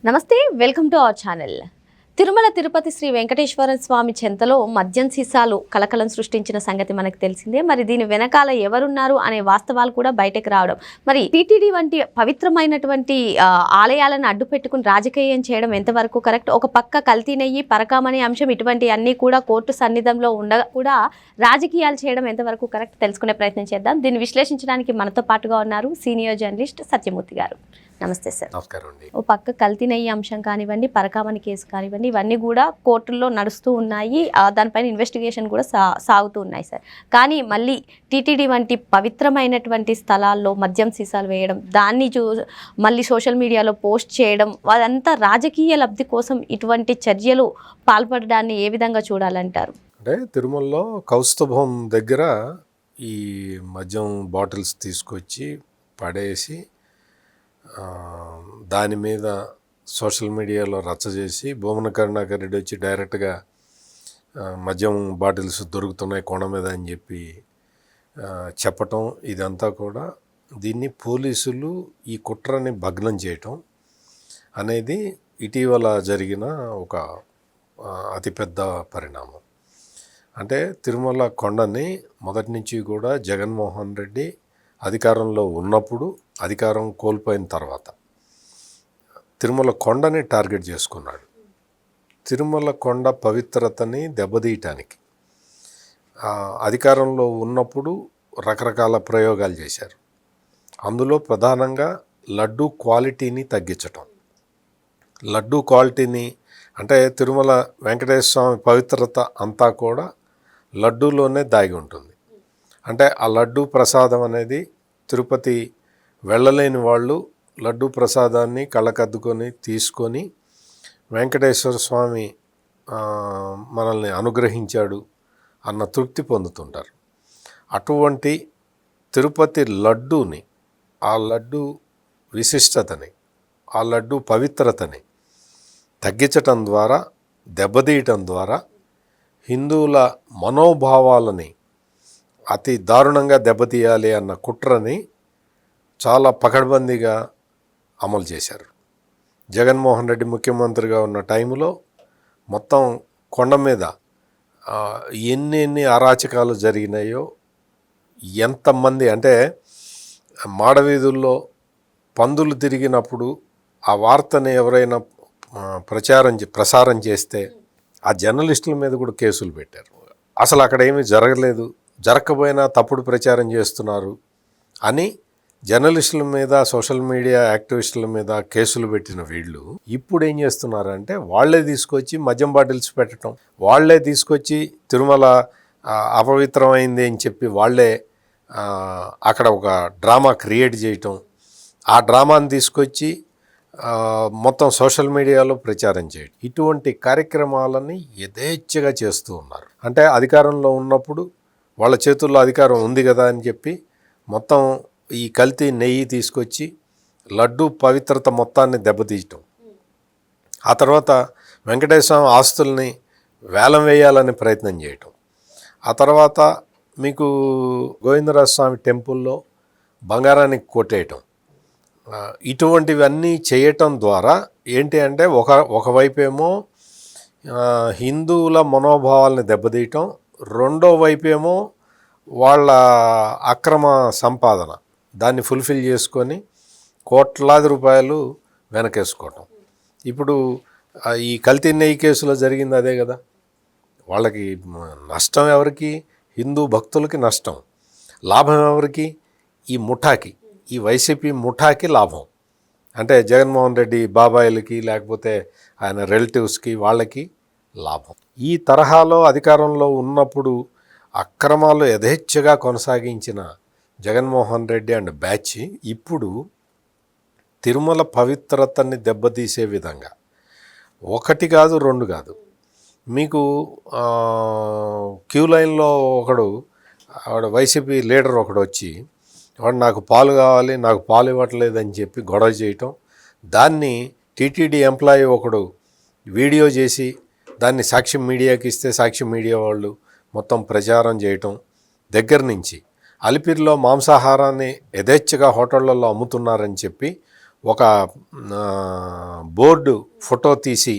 నమస్తే, welcome to our channel. Tirumala Tirupati Shri Venkateswara Swamy చెంతలో మద్యం సీసాలు కలకలం సృష్టించిన సంగతి మనకు తెలిసిందే. మరి దీని వెనకాల ఎవరున్నారు అనే వాస్తవాలు కూడా బయటకు రావడం, మరి టీటీడీ వంటి పవిత్రమైనటువంటి ఆలయాలను అడ్డు పెట్టుకుని రాజకీయం చేయడం ఎంతవరకు కరెక్ట్? ఒక పక్క కల్తీ నెయ్యి, పరకామనే అంశం, ఇటువంటి అన్నీ కూడా కోర్టు సన్నిధంలో ఉండగా కూడా రాజకీయాలు చేయడం ఎంతవరకు కరెక్ట్ తెలుసుకునే ప్రయత్నం చేద్దాం. దీన్ని విశ్లేషించడానికి మనతో పాటుగా ఉన్నారు సీనియర్ జర్నలిస్ట్ సత్యమూర్తి గారు. నమస్తే సార్. నమస్కారం అండి. ఓ పక్క కల్తీ నెయ్యి అంశం కానివ్వండి, పరకామణి కేసు కానివ్వండి, ఇవన్నీ కూడా కోర్టుల్లో నడుస్తూ ఉన్నాయి. దానిపైన ఇన్వెస్టిగేషన్ కూడా సాగుతూ ఉన్నాయి సార్. కానీ మళ్ళీ టీటీడీ వంటి పవిత్రమైనటువంటి స్థలాల్లో మద్యం సీసాలు వేయడం, దాన్ని మళ్ళీ సోషల్ మీడియాలో పోస్ట్ చేయడం, అదంతా రాజకీయ లబ్ధి కోసం ఇటువంటి చర్యలు పాల్పడడాన్ని ఏ విధంగా చూడాలంటారు? అంటే తిరుమలలో కౌస్తుభం దగ్గర ఈ మద్యం బాటిల్స్ తీసుకొచ్చి పడేసి దాని మీద సోషల్ మీడియాలో రచ్చ చేసి భూమన కరుణాకర్ రెడ్డి వచ్చి డైరెక్ట్గా మద్యం బాటిల్స్ దొరుకుతున్నాయి కొండ మీద అని చెప్పి చెప్పటం, ఇదంతా కూడా దీన్ని పోలీసులు ఈ కుట్రని భగ్నం చేయటం అనేది ఇటీవల జరిగిన ఒక అతిపెద్ద పరిణామం. అంటే తిరుమల కొండని మొదటి నుంచి కూడా జగన్మోహన్ రెడ్డి అధికారంలో ఉన్నప్పుడు, అధికారం కోల్పోయిన తర్వాత తిరుమల కొండని టార్గెట్ చేసుకున్నాడు. తిరుమల కొండ పవిత్రతని దెబ్బతీయటానికి అధికారంలో ఉన్నప్పుడు రకరకాల ప్రయోగాలు చేశారు. అందులో ప్రధానంగా లడ్డూ క్వాలిటీని తగ్గించటం. లడ్డూ క్వాలిటీని అంటే తిరుమల వెంకటేశ్వర స్వామి పవిత్రత అంతా కూడా లడ్డూలోనే దాగి ఉంటుంది. అంటే ఆ లడ్డూ ప్రసాదం అనేది తిరుపతి వెళ్ళలేని వాళ్ళు లడ్డూ ప్రసాదాన్ని కళ్ళకద్దుకొని తీసుకొని వెంకటేశ్వర స్వామి మనల్ని అనుగ్రహించాడు అన్న తృప్తి పొందుతుంటారు. అటువంటి తిరుపతి లడ్డూని, ఆ లడ్డూ విశిష్టతని, ఆ లడ్డూ పవిత్రతని తగ్గించటం ద్వారా, దెబ్బతీయటం ద్వారా హిందువుల మనోభావాలని అతి దారుణంగా దెబ్బతీయాలి అన్న కుట్రని చాలా పకడ్బందీగా అమలు చేశారు. జగన్మోహన్ రెడ్డి ముఖ్యమంత్రిగా ఉన్న టైంలో మొత్తం కొండ మీద ఎన్ని అరాచకాలు జరిగినాయో, ఎంతమంది అంటే మాడవీధుల్లో పందులు తిరిగినప్పుడు ఆ వార్తని ఎవరైనా ప్రసారం చేస్తే ఆ జర్నలిస్టుల మీద కూడా కేసులు పెట్టారు. అసలు అక్కడ ఏమీ జరగలేదు, జరగకపోయినా తప్పుడు ప్రచారం చేస్తున్నారు అని జర్నలిస్టుల మీద, సోషల్ మీడియా యాక్టివిస్టుల మీద కేసులు పెట్టిన వీళ్ళు ఇప్పుడు ఏం చేస్తున్నారంటే వాళ్ళే తీసుకొచ్చి మద్యం బాటిల్స్ పెట్టడం, వాళ్ళే తీసుకొచ్చి తిరుమల అపవిత్రమైంది అని చెప్పి వాళ్ళే అక్కడ ఒక డ్రామా క్రియేట్ చేయటం, ఆ డ్రామాని తీసుకొచ్చి మొత్తం సోషల్ మీడియాలో ప్రచారం చేయడం, ఇటువంటి కార్యక్రమాలని యథేచ్ఛగా చేస్తూ ఉన్నారు. అంటే అధికారంలో ఉన్నప్పుడు వాళ్ళ చేతుల్లో అధికారం ఉంది కదా అని చెప్పి మొత్తం ఈ కల్తీ నెయ్యి తీసుకొచ్చి లడ్డూ పవిత్రత మొత్తాన్ని దెబ్బతీయటం, ఆ తర్వాత వెంకటేశ్వర ఆస్తుల్ని వేలం వేయాలని ప్రయత్నం చేయటం, ఆ తర్వాత మీకు గోవిందరాజ స్వామి టెంపుల్లో బంగారానికి కొట్టేయటం, ఇటువంటివన్నీ చేయటం ద్వారా ఏంటి అంటే ఒకవైపేమో హిందువుల మనోభావాలని దెబ్బతీయటం, రెండో వైపేమో వాళ్ళ అక్రమ సంపాదన దాన్ని ఫుల్ఫిల్ చేసుకొని కోట్లాది రూపాయలు వెనకేసుకోవటం. ఇప్పుడు ఈ కల్తీ నెయ్యి కేసులో జరిగింది అదే కదా. వాళ్ళకి నష్టం ఎవరికి? హిందూ భక్తులకి నష్టం. లాభం ఎవరికి? ఈ ముఠాకి, ఈ వైసీపీ ముఠాకి లాభం. అంటే జగన్మోహన్ రెడ్డి బాబాయిలకి, లేకపోతే ఆయన రిలేటివ్స్కి, వాళ్ళకి లాభం. ఈ తరహాలో అధికారంలో ఉన్నప్పుడు అక్రమాలు యథేచ్ఛగా కొనసాగించిన జగన్మోహన్ రెడ్డి అండ్ బ్యాచ్ ఇప్పుడు తిరుమల పవిత్రతని దెబ్బతీసే విధంగా ఒకటి కాదు, రెండు కాదు, మీకు క్యూ లైన్లో ఆవిడ వైసీపీ లీడర్ ఒకడు వచ్చి వాడు నాకు పాలు కావాలి, నాకు పాలు ఇవ్వట్లేదని చెప్పి గొడవ చేయటం, దాన్ని టీటీడీ ఎంప్లాయీ ఒకడు వీడియో చేసి దాన్ని సాక్షి మీడియాకి ఇస్తే సాక్షి మీడియా వాళ్ళు మొత్తం ప్రచారం చేయటం దగ్గర నుంచి అలిపిరిలో మాంసాహారాన్ని యథేచ్ఛగా హోటళ్లలో అమ్ముతున్నారని చెప్పి ఒక బోర్డు ఫోటో తీసి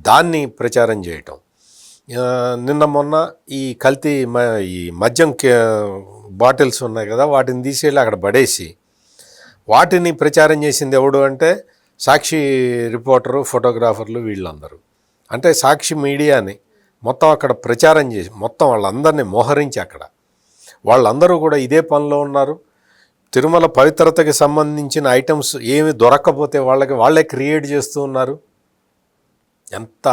దాన్ని ప్రచారం చేయటం. నిన్న మొన్న ఈ కల్తీ ఈ మద్యం బాటిల్స్ ఉన్నాయి కదా, వాటిని తీసేళ్ళి అక్కడ పడేసి వాటిని ప్రచారం చేసింది ఎవడు అంటే సాక్షి రిపోర్టరు, ఫోటోగ్రాఫర్లు, వీళ్ళందరూ. అంటే సాక్షి మీడియాని మొత్తం అక్కడ ప్రచారం చేసి మొత్తం వాళ్ళందరినీ మోహరించి అక్కడ వాళ్ళందరూ కూడా ఇదే పనిలో ఉన్నారు. తిరుమల పవిత్రతకి సంబంధించిన ఐటమ్స్ ఏమి దొరక్కపోతే వాళ్ళే క్రియేట్ చేస్తూ ఉన్నారు. ఎంత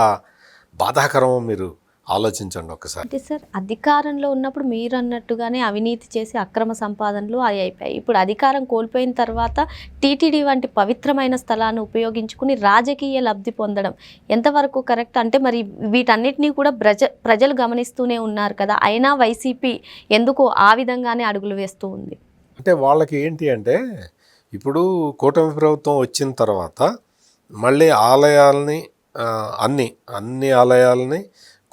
బాధాకరమో మీరు ఆలోచించండి ఒకసారి. అంటే సార్, అధికారంలో ఉన్నప్పుడు మీరు అన్నట్టుగానే అవినీతి చేసి అక్రమ సంపాదనలు అవి అయిపోయాయి. ఇప్పుడు అధికారం కోల్పోయిన తర్వాత టీటీడీ వంటి పవిత్రమైన స్థలాన్ని ఉపయోగించుకుని రాజకీయ లబ్ధి పొందడం ఎంతవరకు కరెక్ట్? అంటే మరి వీటన్నిటినీ కూడా ప్రజలు గమనిస్తూనే ఉన్నారు కదా, అయినా వైసీపీ ఎందుకు ఆ విధంగానే అడుగులు వేస్తూ ఉంది? అంటే వాళ్ళకి ఏంటి అంటే, ఇప్పుడు కూటమి ప్రభుత్వం వచ్చిన తర్వాత మళ్ళీ ఆలయాల్ని అన్ని ఆలయాలని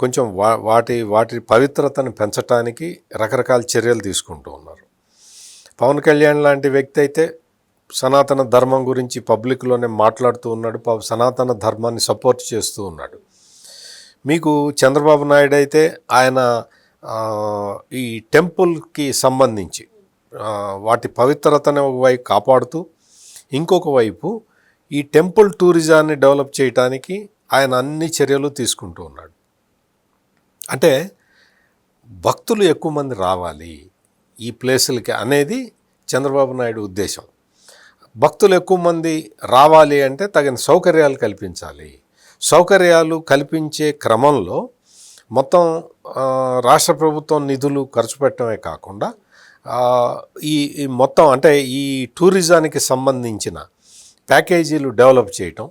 కొంచెం వాటి పవిత్రతను పెంచడానికి రకరకాల చర్యలు తీసుకుంటూ ఉన్నారు. పవన్ కళ్యాణ్ లాంటి వ్యక్తి అయితే సనాతన ధర్మం గురించి పబ్లిక్లోనే మాట్లాడుతూ ఉన్నాడు, సనాతన ధర్మాన్ని సపోర్ట్ చేస్తూ ఉన్నాడు. మీకు చంద్రబాబు నాయుడు అయితే ఆయన ఈ టెంపుల్కి సంబంధించి వాటి పవిత్రతను ఒకవైపు కాపాడుతూ, ఇంకొక వైపు ఈ టెంపుల్ టూరిజాన్ని డెవలప్ చేయడానికి ఆయన అన్ని చర్యలు తీసుకుంటూ ఉన్నాడు. అంటే భక్తులు ఎక్కువ మంది రావాలి ఈ ప్లేసులకి అనేది చంద్రబాబు నాయుడు ఉద్దేశం. భక్తులు ఎక్కువ మంది రావాలి అంటే తగిన సౌకర్యాలు కల్పించాలి. సౌకర్యాలు కల్పించే క్రమంలో మొత్తం రాష్ట్ర ప్రభుత్వం నిధులు ఖర్చు పెట్టడమే కాకుండా ఈ మొత్తం అంటే ఈ టూరిజానికి సంబంధించిన ప్యాకేజీలు డెవలప్ చేయటం,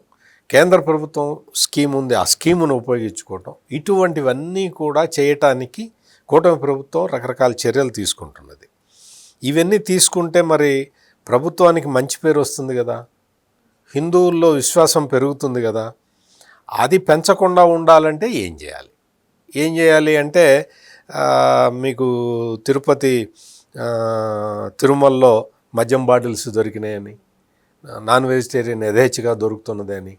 కేంద్ర ప్రభుత్వం స్కీమ్ ఉంది, ఆ స్కీమును ఉపయోగించుకోవటం, ఇటువంటివన్నీ కూడా చేయటానికి కూటమి ప్రభుత్వం రకరకాల చర్యలు తీసుకుంటున్నది. ఇవన్నీ తీసుకుంటే మరి ప్రభుత్వానికి మంచి పేరు వస్తుంది కదా, హిందువుల్లో విశ్వాసం పెరుగుతుంది కదా. అది పెంచకుండా ఉండాలంటే ఏం చేయాలి అంటే మీకు తిరుమలలో మద్యం బాటిల్స్ దొరికినాయని, నాన్ వెజిటేరియన్ యథేచ్ఛగా దొరుకుతున్నదని,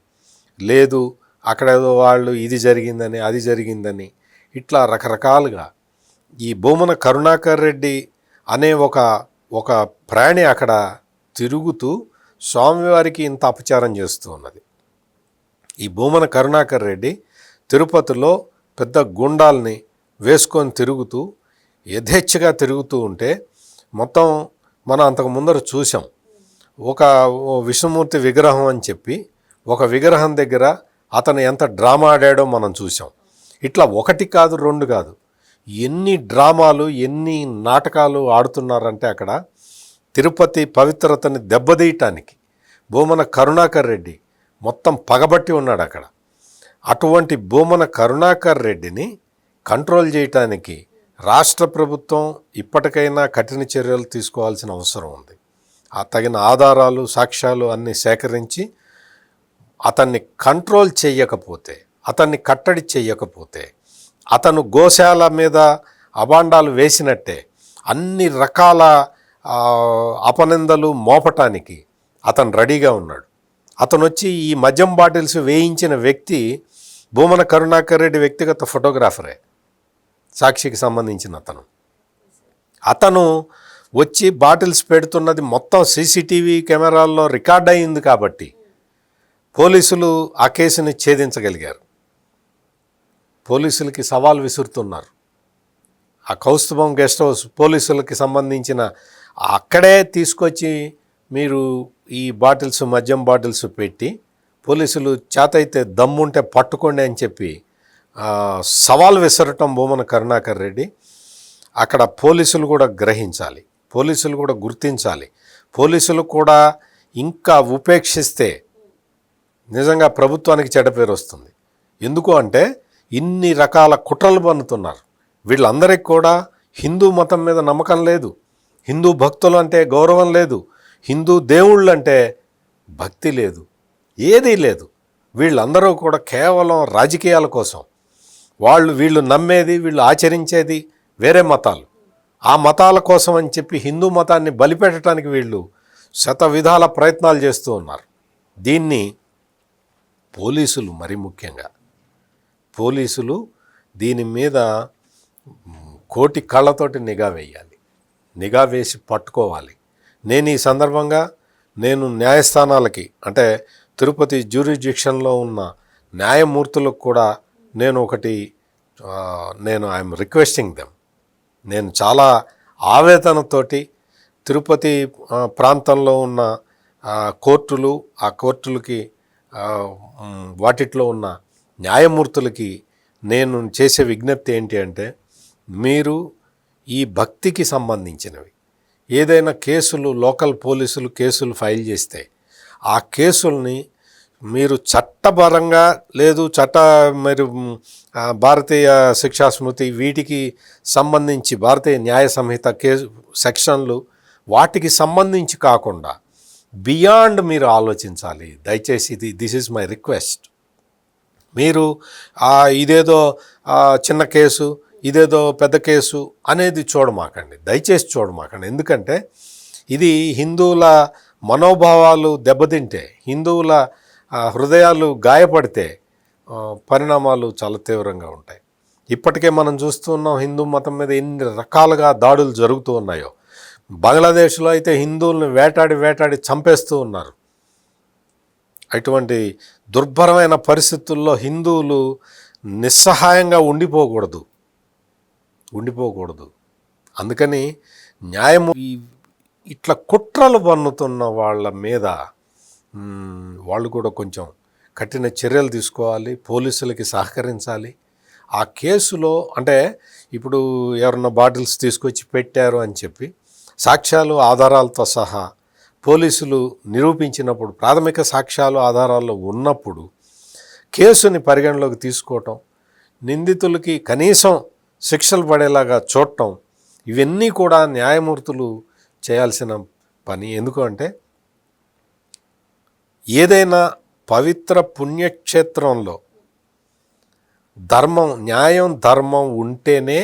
లేదు అక్కడ ఏదో వాళ్ళు ఇది జరిగిందని అది జరిగిందని, ఇట్లా రకరకాలుగా ఈ భూమన కరుణాకర్ రెడ్డి అనే ఒక ప్రాణి అక్కడ తిరుగుతూ స్వామివారికి ఇంత అపచారం చేస్తూ ఉన్నది. ఈ భూమన కరుణాకర్ రెడ్డి తిరుపతిలో పెద్ద గుండాల్ని వేసుకొని తిరుగుతూ యథేచ్ఛగా తిరుగుతూ ఉంటే మొత్తం మనం అంతకు ముందర చూసాం. ఒక విష్ణుమూర్తి విగ్రహం అని చెప్పి ఒక విగ్రహం దగ్గర అతను ఎంత డ్రామా ఆడాడో మనం చూసాం. ఇట్లా ఒకటి కాదు, రెండు కాదు, ఎన్ని డ్రామాలు, ఎన్ని నాటకాలు ఆడుతున్నారంటే అక్కడ తిరుపతి పవిత్రతని దెబ్బతీయటానికి భూమన కరుణాకర్ రెడ్డి మొత్తం పగబట్టి ఉన్నాడు అక్కడ. అటువంటి భూమన కరుణాకర్ రెడ్డిని కంట్రోల్ చేయటానికి రాష్ట్ర ప్రభుత్వం ఇప్పటికైనా కఠిన చర్యలు తీసుకోవాల్సిన అవసరం ఉంది. ఆ తగిన ఆధారాలు, సాక్ష్యాలు అన్నీ సేకరించి అతన్ని కంట్రోల్ చేయకపోతే, అతన్ని కట్టడి చేయకపోతే, అతను గోశాల మీద అబాండాలు వేసినట్టే అన్ని రకాల అపనిందలు మోపటానికి అతను రెడీగా ఉన్నాడు. అతను వచ్చి ఈ మద్యం బాటిల్స్ వేయించిన వ్యక్తి భూమన కరుణాకర్ రెడ్డి వ్యక్తిగత ఫోటోగ్రాఫరే, సాక్షికి సంబంధించిన అతను వచ్చి బాటిల్స్ పెడుతున్నది మొత్తం సీసీటీవీ కెమెరాల్లో రికార్డ్ అయింది కాబట్టి పోలీసులు ఆ కేసుని ఛేదించగలిగారు. పోలీసులకి సవాల్ విసురుతున్నారు. ఆ కౌస్తుభం గెస్ట్ హౌస్ పోలీసులకి సంబంధించిన అక్కడే తీసుకొచ్చి మీరు ఈ బాటిల్స్, మద్యం బాటిల్స్ పెట్టి పోలీసులు చేతైతే దమ్ముంటే పట్టుకోండి అని చెప్పి సవాల్ విసరటం భూమన కరుణాకర్ రెడ్డి. అక్కడ పోలీసులు కూడా గ్రహించాలి, పోలీసులు కూడా గుర్తించాలి. పోలీసులు కూడా ఇంకా ఉపేక్షిస్తే నిజంగా ప్రభుత్వానికి చెడ్డ పేరు వస్తుంది. ఎందుకు అంటే ఇన్ని రకాల కుట్రలు పన్నుతున్నారు. వీళ్ళందరికీ కూడా హిందూ మతం మీద నమ్మకం లేదు, హిందూ భక్తులు అంటే గౌరవం లేదు, హిందూ దేవుళ్ళు అంటే భక్తి లేదు, ఏదీ లేదు. వీళ్ళందరూ కూడా కేవలం రాజకీయాల కోసం, వీళ్ళు నమ్మేది, వీళ్ళు ఆచరించేది వేరే మతాలు. ఆ మతాల కోసం అని చెప్పి హిందూ మతాన్ని బలిపెట్టడానికి వీళ్ళు శత విధాల ప్రయత్నాలు చేస్తూ ఉన్నారు. దీన్ని పోలీసులు మరి ముఖ్యంగా పోలీసులు దీని మీద కోటి కళ్ళతోటి నిఘా వేయాలి, నిఘా వేసి పట్టుకోవాలి. నేను ఈ సందర్భంగా న్యాయస్థానాలకి అంటే తిరుపతి జ్యూరిడిక్షన్లో ఉన్న న్యాయమూర్తులకు కూడా ఐఎమ్ రిక్వెస్టింగ్ దెమ్. నేను చాలా ఆవేదనతోటి తిరుపతి ప్రాంతంలో ఉన్న కోర్టులు, ఆ కోర్టులకి వాటిట్లో ఉన్న న్యాయమూర్తులకి నేను చేసే విజ్ఞప్తి ఏంటి అంటే, మీరు ఈ భక్తికి సంబంధించినవి ఏదైనా కేసులు లోకల్ పోలీసులు కేసులు ఫైల్ చేస్తే ఆ కేసుల్ని మీరు చట్టపరంగా లేదు మీరు భారతీయ శిక్షా స్మృతి వీటికి సంబంధించి భారతీయ న్యాయ సంహిత కేసు సెక్షన్లు వాటికి సంబంధించి కాకుండా బియాండ్ మీరు ఆలోచించాలి దయచేసి. This is my request. మీరు ఇదేదో చిన్న కేసు ఇదేదో పెద్ద కేసు అనేది చూడమాకండి, దయచేసి చూడమాకండి. ఎందుకంటే ఇది హిందువుల మనోభావాలు దెబ్బతింటే, హిందువుల హృదయాలు గాయపడితే పరిణామాలు చాలా తీవ్రంగా ఉంటాయి. ఇప్పటికే మనం చూస్తున్నాం హిందూ మతం మీద ఎన్ని రకాలుగా దాడులు జరుగుతూ ఉన్నాయో. బంగ్లాదేశ్లో అయితే హిందువులను వేటాడి చంపేస్తూ ఉన్నారు. అటువంటి దుర్భరమైన పరిస్థితుల్లో హిందువులు నిస్సహాయంగా ఉండిపోకూడదు. అందుకని న్యాయము ఇట్లా కుట్రలు పన్నుతున్న వాళ్ళ మీద వాళ్ళు కూడా కొంచెం కఠిన చర్యలు తీసుకోవాలి, పోలీసులకి సహకరించాలి. ఆ కేసులో అంటే ఇప్పుడు ఎవరన్నా బాటిల్స్ తీసుకొచ్చి పెట్టారు అని చెప్పి సాక్ష్యాలు ఆధారాలతో సహా పోలీసులు నిరూపించినప్పుడు, ప్రాథమిక సాక్ష్యాలు ఆధారాలు ఉన్నప్పుడు కేసుని పరిగణలోకి తీసుకోవటం, నిందితులకి కనీసం శిక్షలు పడేలాగా చూడటం, ఇవన్నీ కూడా న్యాయమూర్తులు చేయాల్సిన పని. ఎందుకంటే ఏదైనా పవిత్ర పుణ్యక్షేత్రంలో న్యాయం ధర్మం ఉంటేనే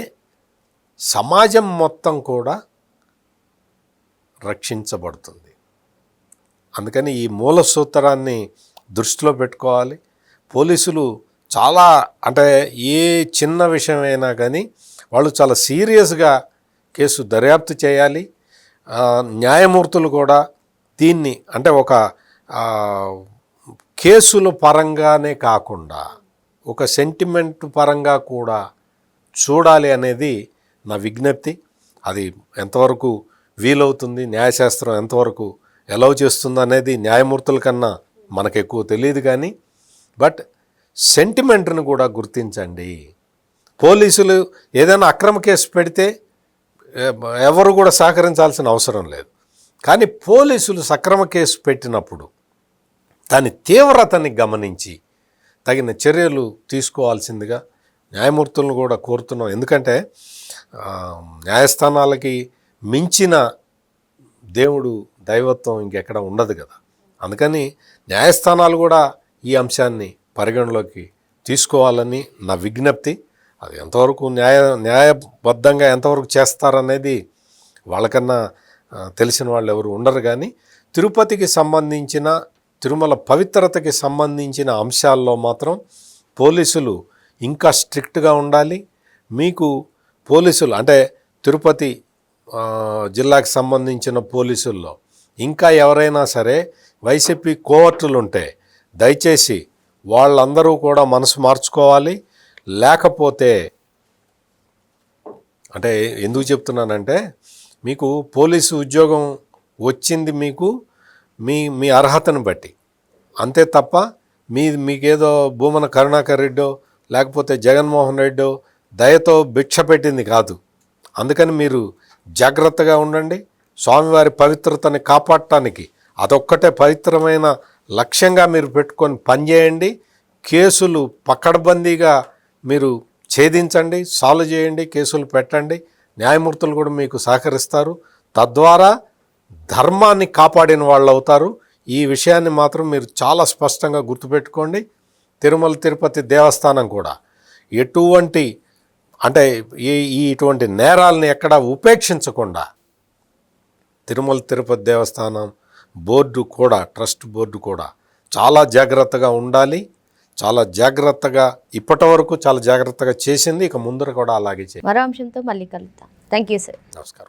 సమాజం మొత్తం కూడా రక్షించబడుతుంది. అందుకని ఈ మూల సూత్రాన్ని దృష్టిలో పెట్టుకోవాలి. పోలీసులు చాలా అంటే ఏ చిన్న విషయమైనా కానీ వాళ్ళు చాలా సీరియస్గా కేసు దర్యాప్తు చేయాలి. న్యాయమూర్తులు కూడా దీన్ని అంటే ఒక కేసుల పరంగానే కాకుండా ఒక సెంటిమెంట్ పరంగా కూడా చూడాలి అనేది నా విజ్ఞప్తి. అది ఎంతవరకు వీలవుతుంది, న్యాయశాస్త్రం ఎంతవరకు ఎలవ్ చేస్తుంది అనేది న్యాయమూర్తుల కన్నా మనకు ఎక్కువ తెలియదు. కానీ బట్ సెంటిమెంట్ను కూడా గుర్తించండి. పోలీసులు ఏదైనా అక్రమ కేసు పెడితే ఎవరు కూడా సహకరించాల్సిన అవసరం లేదు. కానీ పోలీసులు సక్రమ కేసు పెట్టినప్పుడు దాని తీవ్రతని గమనించి తగిన చర్యలు తీసుకోవాల్సిందిగా న్యాయమూర్తులను కూడా కోరుతున్నాం. ఎందుకంటే న్యాయస్థానాలకి మించిన దేవుడు దైవత్వం ఇంకెక్కడ ఉండదు కదా. అందుకని న్యాయస్థానాలు కూడా ఈ అంశాన్ని పరిగణలోకి తీసుకోవాలని నా విజ్ఞప్తి. అది ఎంతవరకు న్యాయబద్ధంగా ఎంతవరకు చేస్తారనేది వాళ్ళకన్నా తెలిసిన వాళ్ళు ఎవరు ఉండరు. కానీ తిరుపతికి సంబంధించిన తిరుమల పవిత్రతకి సంబంధించిన అంశాల్లో మాత్రం పోలీసులు ఇంకా స్ట్రిక్ట్గా ఉండాలి. మీకు పోలీసులు అంటే తిరుపతి జిల్లాకి సంబంధించిన పోలీసుల్లో ఇంకా ఎవరైనా సరే వైసీపీ కోవర్టులు ఉంటే దయచేసి వాళ్ళందరూ కూడా మనసు మార్చుకోవాలి. లేకపోతే అంటే ఎందుకు చెప్తున్నానంటే మీకు పోలీసు ఉద్యోగం వచ్చింది మీకు మీ అర్హతను బట్టి, అంతే తప్ప మీకేదో భూమన కరుణాకర్ రెడ్డో లేకపోతే జగన్మోహన్ రెడ్డో దయతో భిక్ష పెట్టింది కాదు. అందుకని మీరు జాగ్రత్తగా ఉండండి. స్వామివారి పవిత్రతని కాపాడటానికి అదొక్కటే పవిత్రమైన లక్ష్యంగా మీరు పెట్టుకొని పనిచేయండి. కేసులు పకడ్బందీగా మీరు ఛేదించండి, సాల్వ్ చేయండి, కేసులు పెట్టండి. న్యాయమూర్తులు కూడా మీకు సహకరిస్తారు. తద్వారా ధర్మాన్ని కాపాడిన వాళ్ళు అవుతారు. ఈ విషయాన్ని మాత్రం మీరు చాలా స్పష్టంగా గుర్తుపెట్టుకోండి. తిరుమల తిరుపతి దేవస్థానం కూడా ఎటువంటి అంటే ఇటువంటి నేరాలని ఎక్కడా ఉపేక్షించకుండా తిరుమల తిరుపతి దేవస్థానం బోర్డు కూడా ట్రస్ట్ బోర్డు కూడా చాలా జాగ్రత్తగా ఉండాలి. చాలా జాగ్రత్తగా ఇప్పటి వరకు చాలా జాగ్రత్తగా చేసింది, ఇక ముందర కూడా అలాగే చేయాలి. మరో అంశంతో మళ్ళీ కలుద్దాం. Thank you sir. నమస్కారం.